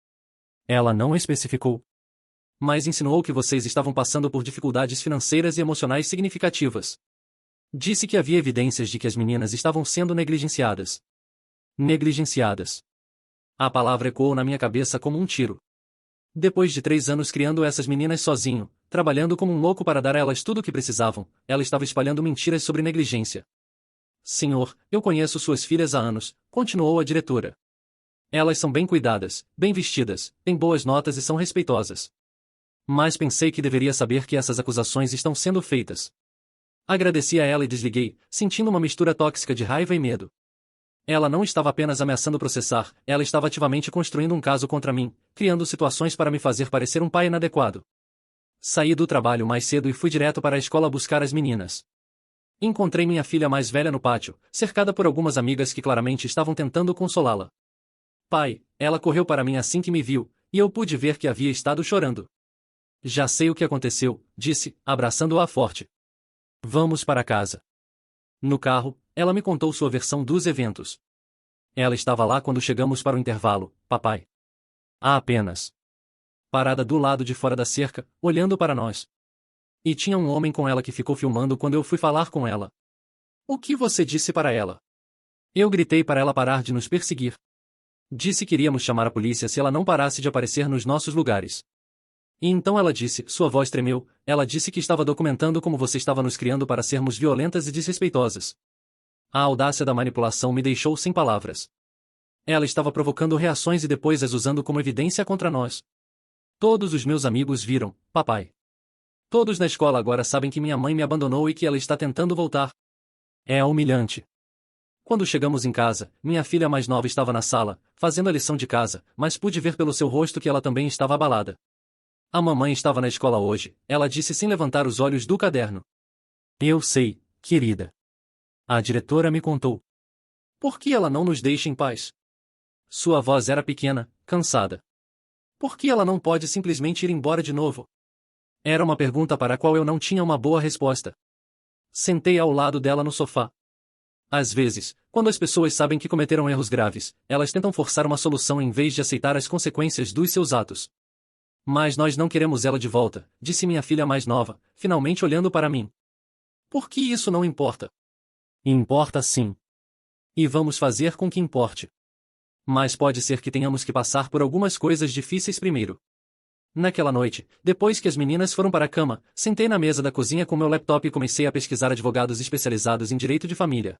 Ela não especificou. Mas insinuou que vocês estavam passando por dificuldades financeiras e emocionais significativas. Disse que havia evidências de que as meninas estavam sendo negligenciadas. Negligenciadas. A palavra ecoou na minha cabeça como um tiro. Depois de 3 anos criando essas meninas sozinho, trabalhando como um louco para dar a elas tudo o que precisavam, ela estava espalhando mentiras sobre negligência. Senhor, eu conheço suas filhas há anos, continuou a diretora. Elas são bem cuidadas, bem vestidas, têm boas notas e são respeitosas. Mas pensei que deveria saber que essas acusações estão sendo feitas. Agradeci a ela e desliguei, sentindo uma mistura tóxica de raiva e medo. Ela não estava apenas ameaçando processar, ela estava ativamente construindo um caso contra mim, criando situações para me fazer parecer um pai inadequado. Saí do trabalho mais cedo e fui direto para a escola buscar as meninas. Encontrei minha filha mais velha no pátio, cercada por algumas amigas que claramente estavam tentando consolá-la. Pai, ela correu para mim assim que me viu, e eu pude ver que havia estado chorando. Já sei o que aconteceu, disse, abraçando-a forte. Vamos para casa. No carro, ela me contou sua versão dos eventos. Ela estava lá quando chegamos para o intervalo, papai. Apenas. Parada do lado de fora da cerca, olhando para nós. E tinha um homem com ela que ficou filmando quando eu fui falar com ela. O que você disse para ela? Eu gritei para ela parar de nos perseguir. Disse que iríamos chamar a polícia se ela não parasse de aparecer nos nossos lugares. E então ela disse, sua voz tremeu, ela disse que estava documentando como você estava nos criando para sermos violentas e desrespeitosas. A audácia da manipulação me deixou sem palavras. Ela estava provocando reações e depois as usando como evidência contra nós. Todos os meus amigos viram, papai. Todos na escola agora sabem que minha mãe me abandonou e que ela está tentando voltar. É humilhante. Quando chegamos em casa, minha filha mais nova estava na sala, fazendo a lição de casa, mas pude ver pelo seu rosto que ela também estava abalada. A mamãe estava na escola hoje, ela disse sem levantar os olhos do caderno. Eu sei, querida. A diretora me contou. Por que ela não nos deixa em paz? Sua voz era pequena, cansada. Por que ela não pode simplesmente ir embora de novo? Era uma pergunta para a qual eu não tinha uma boa resposta. Sentei ao lado dela no sofá. Às vezes, quando as pessoas sabem que cometeram erros graves, elas tentam forçar uma solução em vez de aceitar as consequências dos seus atos. Mas nós não queremos ela de volta, disse minha filha mais nova, finalmente olhando para mim. Por que isso não importa? Importa sim. E vamos fazer com que importe. Mas pode ser que tenhamos que passar por algumas coisas difíceis primeiro. Naquela noite, depois que as meninas foram para a cama, sentei na mesa da cozinha com meu laptop e comecei a pesquisar advogados especializados em direito de família.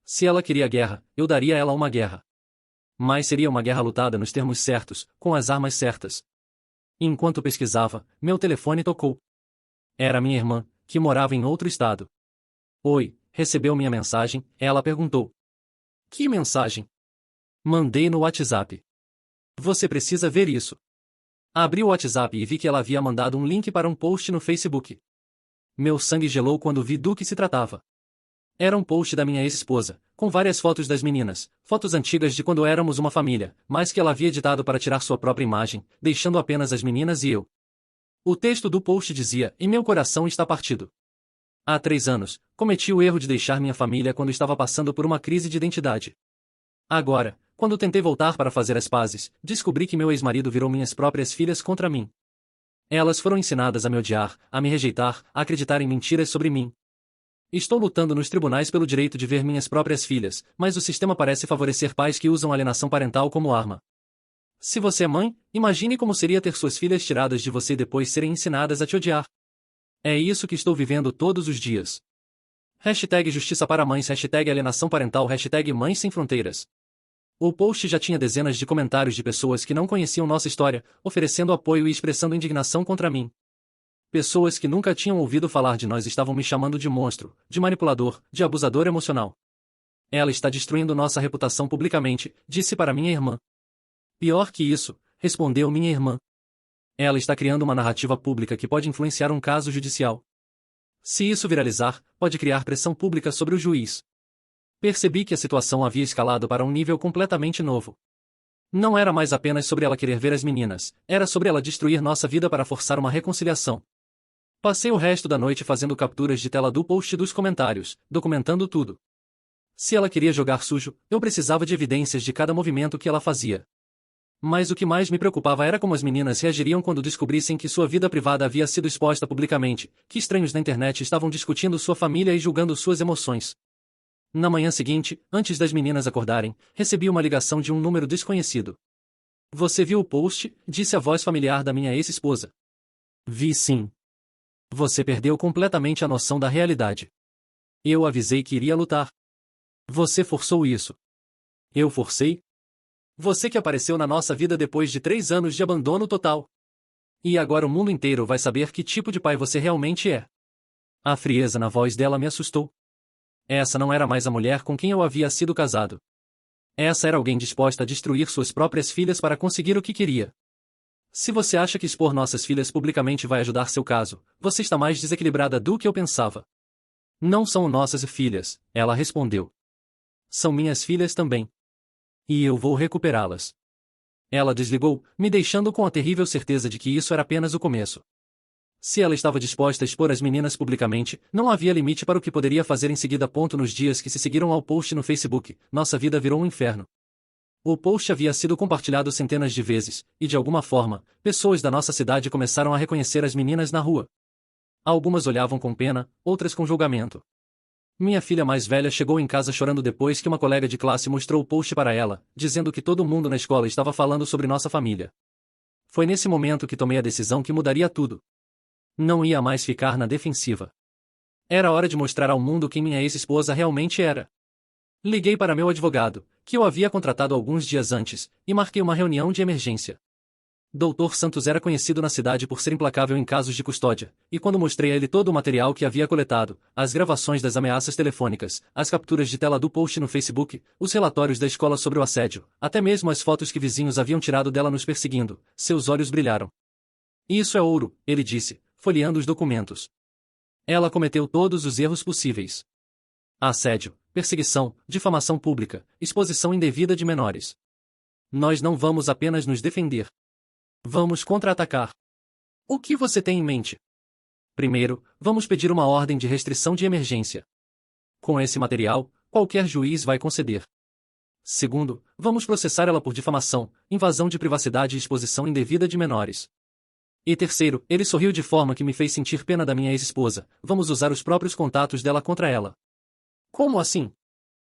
Se ela queria guerra, eu daria a ela uma guerra. Mas seria uma guerra lutada nos termos certos, com as armas certas. Enquanto pesquisava, meu telefone tocou. Era minha irmã, que morava em outro estado. Oi, recebeu minha mensagem? Ela perguntou. Que mensagem? Mandei no WhatsApp. Você precisa ver isso. Abri o WhatsApp e vi que ela havia mandado um link para um post no Facebook. Meu sangue gelou quando vi do que se tratava. Era um post da minha ex-esposa, com várias fotos das meninas, fotos antigas de quando éramos uma família, mas que ela havia editado para tirar sua própria imagem, deixando apenas as meninas e eu. O texto do post dizia: "E meu coração está partido. Há 3 anos, cometi o erro de deixar minha família quando estava passando por uma crise de identidade. Agora, quando tentei voltar para fazer as pazes, descobri que meu ex-marido virou minhas próprias filhas contra mim. Elas foram ensinadas a me odiar, a me rejeitar, a acreditar em mentiras sobre mim. Estou lutando nos tribunais pelo direito de ver minhas próprias filhas, mas o sistema parece favorecer pais que usam alienação parental como arma. Se você é mãe, imagine como seria ter suas filhas tiradas de você e depois serem ensinadas a te odiar. É isso que estou vivendo todos os dias. Hashtag Justiça para Mães, hashtag Alienação Parental, hashtag Mães Sem Fronteiras." O post já tinha dezenas de comentários de pessoas que não conheciam nossa história, oferecendo apoio e expressando indignação contra mim. Pessoas que nunca tinham ouvido falar de nós estavam me chamando de monstro, de manipulador, de abusador emocional. "Ela está destruindo nossa reputação publicamente", disse para minha irmã. "Pior que isso", respondeu minha irmã. "Ela está criando uma narrativa pública que pode influenciar um caso judicial. Se isso viralizar, pode criar pressão pública sobre o juiz." Percebi que a situação havia escalado para um nível completamente novo. Não era mais apenas sobre ela querer ver as meninas, era sobre ela destruir nossa vida para forçar uma reconciliação. Passei o resto da noite fazendo capturas de tela do post e dos comentários, documentando tudo. Se ela queria jogar sujo, eu precisava de evidências de cada movimento que ela fazia. Mas o que mais me preocupava era como as meninas reagiriam quando descobrissem que sua vida privada havia sido exposta publicamente, que estranhos na internet estavam discutindo sua família e julgando suas emoções. Na manhã seguinte, antes das meninas acordarem, recebi uma ligação de um número desconhecido. "Você viu o post?", disse a voz familiar da minha ex-esposa. "Vi sim. Você perdeu completamente a noção da realidade. Eu avisei que iria lutar. Você forçou isso." "Eu forcei? Você que apareceu na nossa vida depois de 3 anos de abandono total. E agora o mundo inteiro vai saber que tipo de pai você realmente é." A frieza na voz dela me assustou. Essa não era mais a mulher com quem eu havia sido casado. Essa era alguém disposta a destruir suas próprias filhas para conseguir o que queria. "Se você acha que expor nossas filhas publicamente vai ajudar seu caso, você está mais desequilibrada do que eu pensava." "Não são nossas filhas", ela respondeu. "São minhas filhas também. E eu vou recuperá-las." Ela desligou, me deixando com a terrível certeza de que isso era apenas o começo. Se ela estava disposta a expor as meninas publicamente, não havia limite para o que poderia fazer em seguida. Nos dias que se seguiram ao post no Facebook, nossa vida virou um inferno. O post havia sido compartilhado centenas de vezes, e de alguma forma, pessoas da nossa cidade começaram a reconhecer as meninas na rua. Algumas olhavam com pena, outras com julgamento. Minha filha mais velha chegou em casa chorando depois que uma colega de classe mostrou o post para ela, dizendo que todo mundo na escola estava falando sobre nossa família. Foi nesse momento que tomei a decisão que mudaria tudo. Não ia mais ficar na defensiva. Era hora de mostrar ao mundo quem minha ex-esposa realmente era. Liguei para meu advogado, que eu havia contratado alguns dias antes, e marquei uma reunião de emergência. Dr. Santos era conhecido na cidade por ser implacável em casos de custódia, e quando mostrei a ele todo o material que havia coletado, as gravações das ameaças telefônicas, as capturas de tela do post no Facebook, os relatórios da escola sobre o assédio, até mesmo as fotos que vizinhos haviam tirado dela nos perseguindo, seus olhos brilharam. "Isso é ouro", ele disse, folheando os documentos. "Ela cometeu todos os erros possíveis. Assédio, perseguição, difamação pública, exposição indevida de menores. Nós não vamos apenas nos defender. Vamos contra-atacar. O que você tem em mente?" "Primeiro, vamos pedir uma ordem de restrição de emergência. Com esse material, qualquer juiz vai conceder. Segundo, vamos processar ela por difamação, invasão de privacidade e exposição indevida de menores. E terceiro", ele sorriu de forma que me fez sentir pena da minha ex-esposa, "vamos usar os próprios contatos dela contra ela." "Como assim?"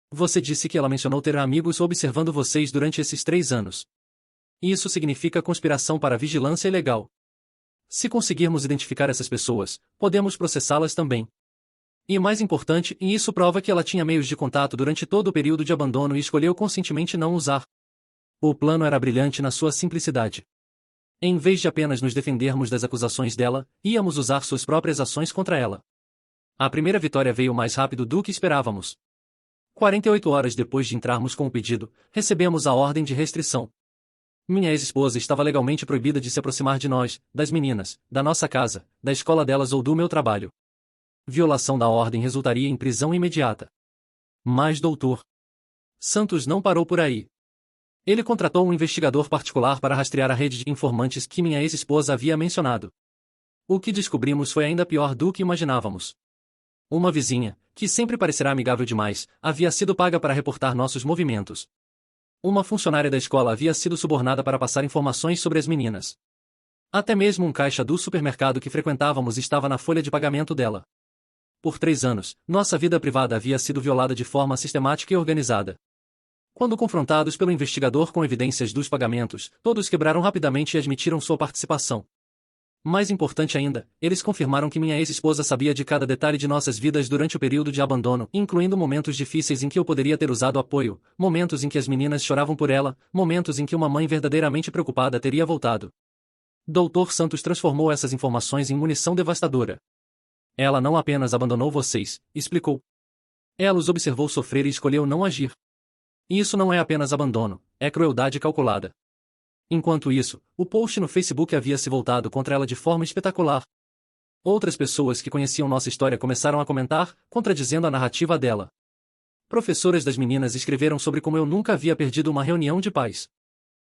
Você disse que ela mencionou ter amigos observando vocês durante esses 3 anos. Isso significa conspiração para vigilância ilegal. Se conseguirmos identificar essas pessoas, podemos processá-las também. E mais importante, isso prova que ela tinha meios de contato durante todo o período de abandono e escolheu conscientemente não usar. O plano era brilhante na sua simplicidade. Em vez de apenas nos defendermos das acusações dela, íamos usar suas próprias ações contra ela. A primeira vitória veio mais rápido do que esperávamos. 48 horas depois de entrarmos com o pedido, recebemos a ordem de restrição. Minha ex-esposa estava legalmente proibida de se aproximar de nós, das meninas, da nossa casa, da escola delas ou do meu trabalho. Violação da ordem resultaria em prisão imediata. Mas Dr. Santos não parou por aí. Ele contratou um investigador particular para rastrear a rede de informantes que minha ex-esposa havia mencionado. O que descobrimos foi ainda pior do que imaginávamos. Uma vizinha, que sempre parecerá amigável demais, havia sido paga para reportar nossos movimentos. Uma funcionária da escola havia sido subornada para passar informações sobre as meninas. Até mesmo um caixa do supermercado que frequentávamos estava na folha de pagamento dela. Por 3 anos, nossa vida privada havia sido violada de forma sistemática e organizada. Quando confrontados pelo investigador com evidências dos pagamentos, todos quebraram rapidamente e admitiram sua participação. Mais importante ainda, eles confirmaram que minha ex-esposa sabia de cada detalhe de nossas vidas durante o período de abandono, incluindo momentos difíceis em que eu poderia ter usado apoio, momentos em que as meninas choravam por ela, momentos em que uma mãe verdadeiramente preocupada teria voltado. Dr. Santos transformou essas informações em munição devastadora. Ela não apenas abandonou vocês, explicou. Ela os observou sofrer e escolheu não agir. Isso não é apenas abandono, é crueldade calculada. Enquanto isso, o post no Facebook havia se voltado contra ela de forma espetacular. Outras pessoas que conheciam nossa história começaram a comentar, contradizendo a narrativa dela. Professoras das meninas escreveram sobre como eu nunca havia perdido uma reunião de pais.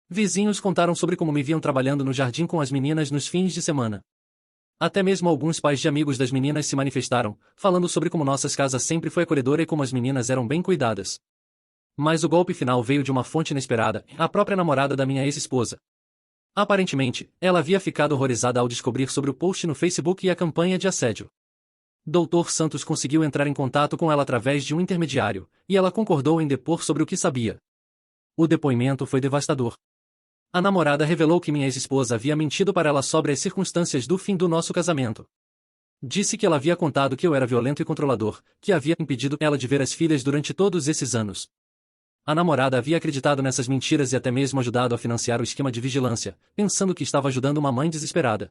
Vizinhos contaram sobre como me viam trabalhando no jardim com as meninas nos fins de semana. Até mesmo alguns pais de amigos das meninas se manifestaram, falando sobre como nossas casas sempre foi acolhedora e como as meninas eram bem cuidadas. Mas o golpe final veio de uma fonte inesperada, a própria namorada da minha ex-esposa. Aparentemente, ela havia ficado horrorizada ao descobrir sobre o post no Facebook e a campanha de assédio. Dr. Santos conseguiu entrar em contato com ela através de um intermediário, e ela concordou em depor sobre o que sabia. O depoimento foi devastador. A namorada revelou que minha ex-esposa havia mentido para ela sobre as circunstâncias do fim do nosso casamento. Disse que ela havia contado que eu era violento e controlador, que havia impedido ela de ver as filhas durante todos esses anos. A namorada havia acreditado nessas mentiras e até mesmo ajudado a financiar o esquema de vigilância, pensando que estava ajudando uma mãe desesperada.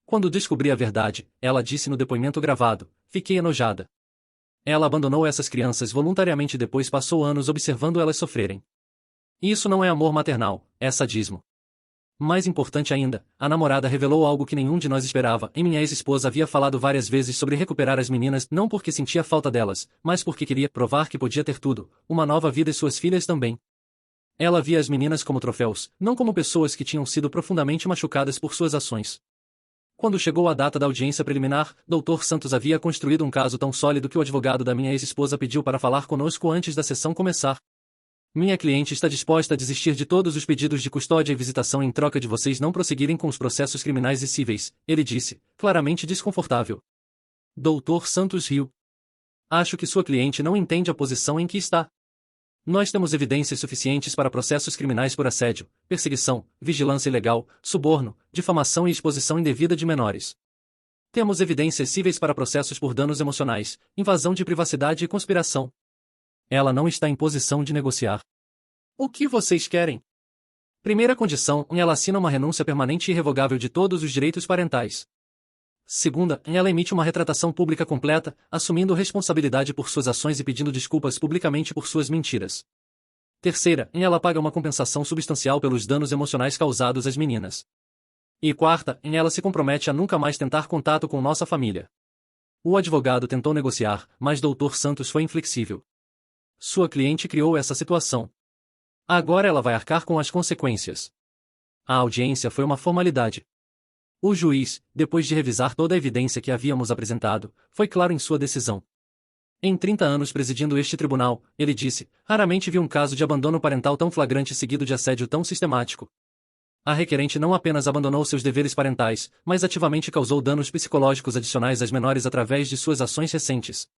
Quando descobri a verdade, ela disse no depoimento gravado, fiquei enojada. Ela abandonou essas crianças voluntariamente e depois passou anos observando elas sofrerem. Isso não é amor maternal, é sadismo. Mais importante ainda, a namorada revelou algo que nenhum de nós esperava, e minha ex-esposa havia falado várias vezes sobre recuperar as meninas não porque sentia falta delas, mas porque queria provar que podia ter tudo, uma nova vida e suas filhas também. Ela via as meninas como troféus, não como pessoas que tinham sido profundamente machucadas por suas ações. Quando chegou a data da audiência preliminar, Dr. Santos havia construído um caso tão sólido que o advogado da minha ex-esposa pediu para falar conosco antes da sessão começar. Minha cliente está disposta a desistir de todos os pedidos de custódia e visitação em troca de vocês não prosseguirem com os processos criminais e cíveis, ele disse, claramente desconfortável. Dr. Santos riu. Acho que sua cliente não entende a posição em que está. Nós temos evidências suficientes para processos criminais por assédio, perseguição, vigilância ilegal, suborno, difamação e exposição indevida de menores. Temos evidências cíveis para processos por danos emocionais, invasão de privacidade e conspiração. Ela não está em posição de negociar. O que vocês querem? Primeira condição, ela assina uma renúncia permanente e irrevogável de todos os direitos parentais. Segunda, ela emite uma retratação pública completa, assumindo responsabilidade por suas ações e pedindo desculpas publicamente por suas mentiras. Terceira, ela paga uma compensação substancial pelos danos emocionais causados às meninas. E quarta, ela se compromete a nunca mais tentar contato com nossa família. O advogado tentou negociar, mas Dr. Santos foi inflexível. Sua cliente criou essa situação. Agora ela vai arcar com as consequências. A audiência foi uma formalidade. O juiz, depois de revisar toda a evidência que havíamos apresentado, foi claro em sua decisão. Em 30 anos presidindo este tribunal, ele disse, raramente vi um caso de abandono parental tão flagrante seguido de assédio tão sistemático. A requerente não apenas abandonou seus deveres parentais, mas ativamente causou danos psicológicos adicionais às menores através de suas ações recentes.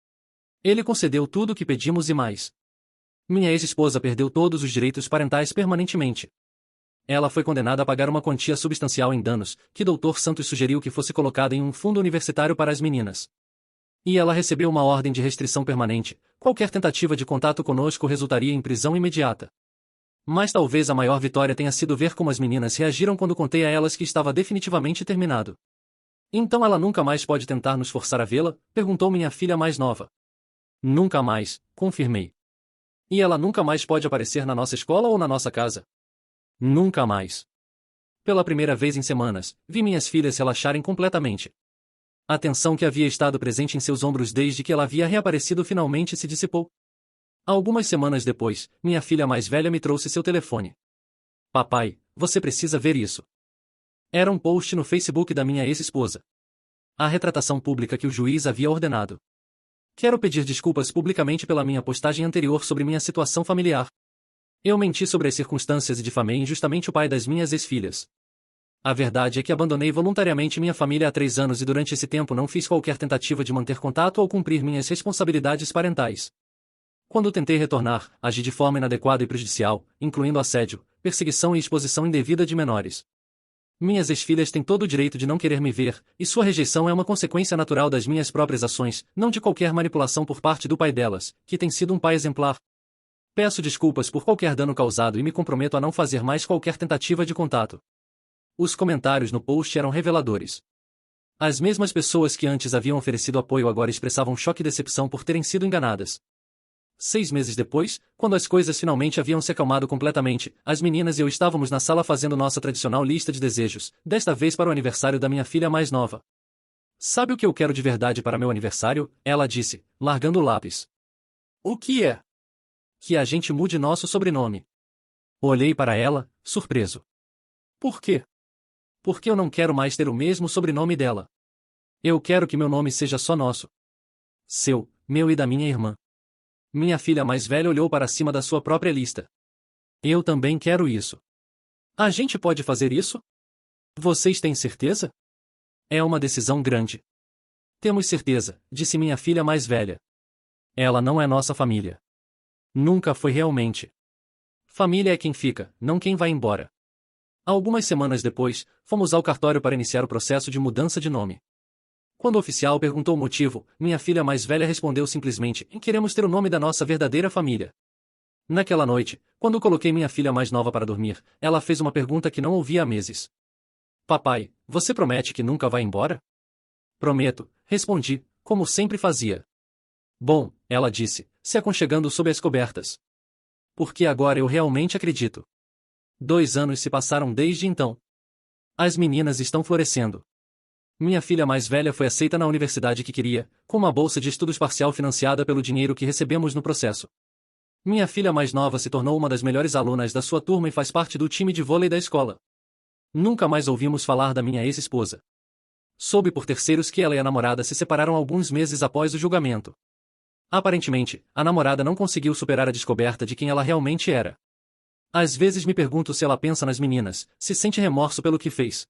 Ele concedeu tudo o que pedimos e mais. Minha ex-esposa perdeu todos os direitos parentais permanentemente. Ela foi condenada a pagar uma quantia substancial em danos, que Dr. Santos sugeriu que fosse colocada em um fundo universitário para as meninas. E ela recebeu uma ordem de restrição permanente. Qualquer tentativa de contato conosco resultaria em prisão imediata. Mas talvez a maior vitória tenha sido ver como as meninas reagiram quando contei a elas que estava definitivamente terminado. Então ela nunca mais pode tentar nos forçar a vê-la? Perguntou minha filha mais nova. Nunca mais, confirmei. E ela nunca mais pode aparecer na nossa escola ou na nossa casa? Nunca mais. Pela primeira vez em semanas, vi minhas filhas relaxarem completamente. A tensão que havia estado presente em seus ombros desde que ela havia reaparecido finalmente se dissipou. Algumas semanas depois, minha filha mais velha me trouxe seu telefone. Papai, você precisa ver isso. Era um post no Facebook da minha ex-esposa. A retratação pública que o juiz havia ordenado. Quero pedir desculpas publicamente pela minha postagem anterior sobre minha situação familiar. Eu menti sobre as circunstâncias e difamei injustamente o pai das minhas ex-filhas. A verdade é que abandonei voluntariamente minha família há 3 anos e durante esse tempo não fiz qualquer tentativa de manter contato ou cumprir minhas responsabilidades parentais. Quando tentei retornar, agi de forma inadequada e prejudicial, incluindo assédio, perseguição e exposição indevida de menores. Minhas ex-filhas têm todo o direito de não querer me ver, e sua rejeição é uma consequência natural das minhas próprias ações, não de qualquer manipulação por parte do pai delas, que tem sido um pai exemplar. Peço desculpas por qualquer dano causado e me comprometo a não fazer mais qualquer tentativa de contato. Os comentários no post eram reveladores. As mesmas pessoas que antes haviam oferecido apoio agora expressavam choque e decepção por terem sido enganadas. 6 meses depois, quando as coisas finalmente haviam se acalmado completamente, as meninas e eu estávamos na sala fazendo nossa tradicional lista de desejos, desta vez para o aniversário da minha filha mais nova. Sabe o que eu quero de verdade para meu aniversário? Ela disse, largando o lápis. O que é? Que a gente mude nosso sobrenome. Olhei para ela, surpreso. Por quê? Porque eu não quero mais ter o mesmo sobrenome dela. Eu quero que meu nome seja só nosso. Seu, meu e da minha irmã. Minha filha mais velha olhou para cima da sua própria lista. Eu também quero isso. A gente pode fazer isso? Vocês têm certeza? É uma decisão grande. Temos certeza, disse minha filha mais velha. Ela não é nossa família. Nunca foi realmente. Família é quem fica, não quem vai embora. Algumas semanas depois, fomos ao cartório para iniciar o processo de mudança de nome. Quando o oficial perguntou o motivo, minha filha mais velha respondeu simplesmente: queremos ter o nome da nossa verdadeira família. Naquela noite, quando coloquei minha filha mais nova para dormir, ela fez uma pergunta que não ouvia há meses. Papai, você promete que nunca vai embora? Prometo, respondi, como sempre fazia. Bom, ela disse, se aconchegando sob as cobertas. Porque agora eu realmente acredito. 2 anos se passaram desde então. As meninas estão florescendo. Minha filha mais velha foi aceita na universidade que queria, com uma bolsa de estudos parcial financiada pelo dinheiro que recebemos no processo. Minha filha mais nova se tornou uma das melhores alunas da sua turma e faz parte do time de vôlei da escola. Nunca mais ouvimos falar da minha ex-esposa. Soube por terceiros que ela e a namorada se separaram alguns meses após o julgamento. Aparentemente, a namorada não conseguiu superar a descoberta de quem ela realmente era. Às vezes me pergunto se ela pensa nas meninas, se sente remorso pelo que fez.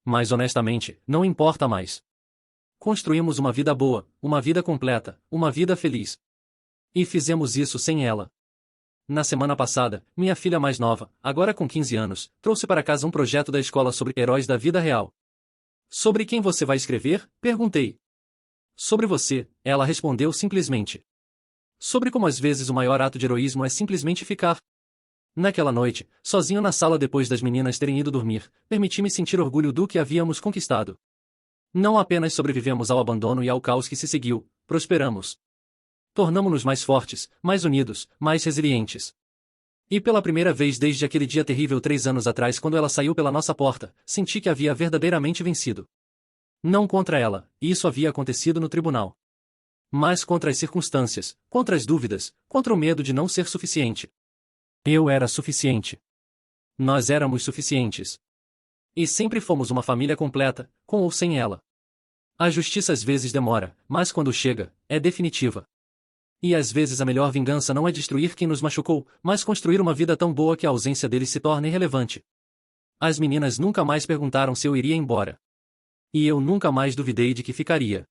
Mas honestamente, não importa mais. Construímos uma vida boa, uma vida completa, uma vida feliz. E fizemos isso sem ela. Na semana passada, minha filha mais nova, agora com 15 anos, trouxe para casa um projeto da escola sobre heróis da vida real. Sobre quem você vai escrever? Perguntei. Sobre você, ela respondeu simplesmente. Sobre como às vezes o maior ato de heroísmo é simplesmente ficar. Naquela noite, sozinho na sala depois das meninas terem ido dormir, permiti-me sentir orgulho do que havíamos conquistado. Não apenas sobrevivemos ao abandono e ao caos que se seguiu, prosperamos. Tornamo-nos mais fortes, mais unidos, mais resilientes. E pela primeira vez desde aquele dia terrível 3 anos atrás quando ela saiu pela nossa porta, senti que havia verdadeiramente vencido. Não contra ela, e isso havia acontecido no tribunal. Mas contra as circunstâncias, contra as dúvidas, contra o medo de não ser suficiente. Eu era suficiente. Nós éramos suficientes. E sempre fomos uma família completa, com ou sem ela. A justiça às vezes demora, mas quando chega, é definitiva. E às vezes a melhor vingança não é destruir quem nos machucou, mas construir uma vida tão boa que a ausência deles se torne irrelevante. As meninas nunca mais perguntaram se eu iria embora. E eu nunca mais duvidei de que ficaria.